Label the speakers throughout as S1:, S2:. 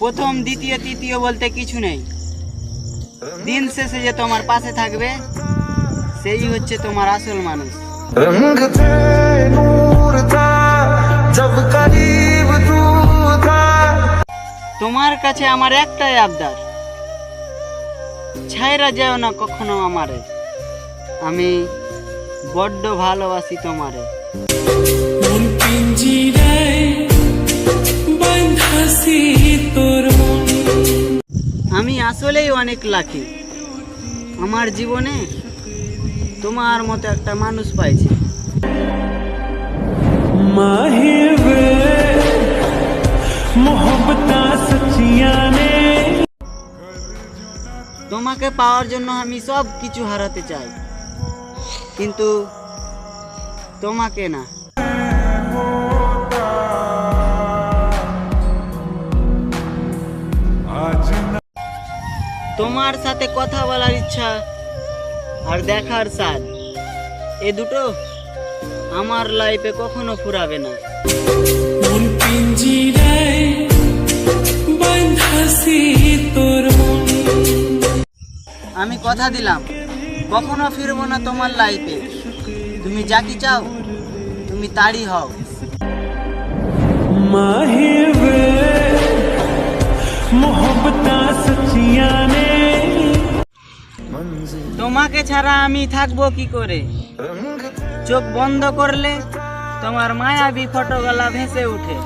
S1: প্রথম দ্বিতীয় তৃতীয় বলতে কিছু নেই। দিন শেষে যে তোমার পাশে থাকবে সেই হচ্ছে তোমার আসল মানুষ।
S2: रंग थे नूर था जब करीब तू था।
S1: তোমার কাছে আমার একটাই আবদার, ছাইরা যাও না কখনো আমারে, আমি বড্ড ভালোবাসি তোমারে।
S3: মন পিঞ্জিরায় বাঁধাছি তোর মন।
S1: আমি আসলেই অনেক লাকি, আমার জীবনে তোমার মতো একটা মানুষ পাইছি।
S3: माहे वे मोहब्बता सच्चियां ने।
S1: তোমাকে পাওয়ার জন্য আমি সব কিছু হারাতে চাই, কিন্তু তোমাকে না। তোমার সাথে কথা বলার ইচ্ছা আর দেখার স্বাদ, এ দুটো আমার লাইফে কখনো ফুরাবে না।
S3: মন পিঞ্জিরায় বাঁধাছি তোর মন।
S1: আমি কথা দিলাম কখনো ফিরবো না তোমার লাইফে, তুমি যা কি চাও তুমি তারই হও।
S3: माहे वे मोहब्बता सच्चियां ने।
S1: তোমাকে ছাড়া আমি থাকবো কি করে, চোখ বন্ধ করলে তোমার মায়াবী ফটোগুলা ভেসে উঠে।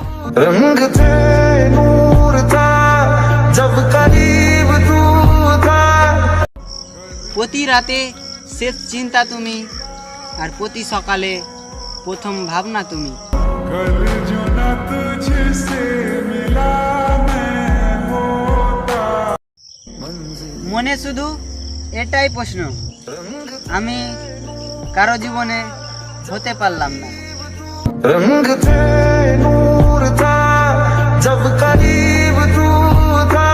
S2: रंग थे नूर था जब करीब तू था।
S1: প্রতি রাতে শেষ চিন্তা তুমি, আর প্রতি সকালে প্রথম ভাবনা তুমি।
S2: कल जो न तुझसे मिला मैं होता।
S1: মনে শুধু এটাই প্রশ্ন, আমি কারো জীবনে হতে পারলাম না।
S2: रंग थे नूर था जब करीब तू था।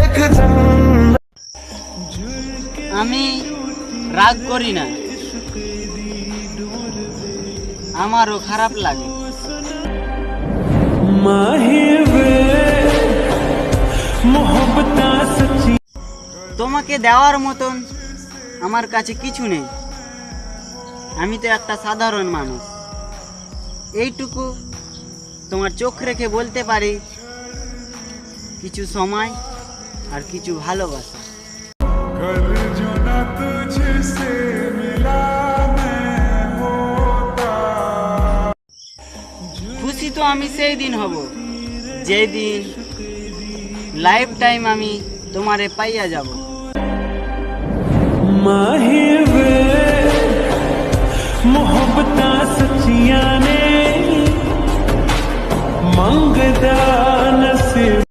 S2: एक जन्नत
S1: আমি রাগ করি না, আমারও খারাপ লাগে।
S3: माहे वे मोहब्बता सच्ची।
S1: তোমাকে দেওয়ার মতন আমার কাছে কিছু নেই, আমি তো একটা সাধারণ মানুষ। এইটুকু তোমার চোখ রেখে বলতে পারি, কিছু সময় আর কিছু ভালোবাসা।
S2: कल जो न तुझसे मिला मैं होता।
S1: খুশি তো আমি সেই দিন হব যেই দিন লাইফ টাইম আমি তোমারে পাইয়া যাব।
S3: माहे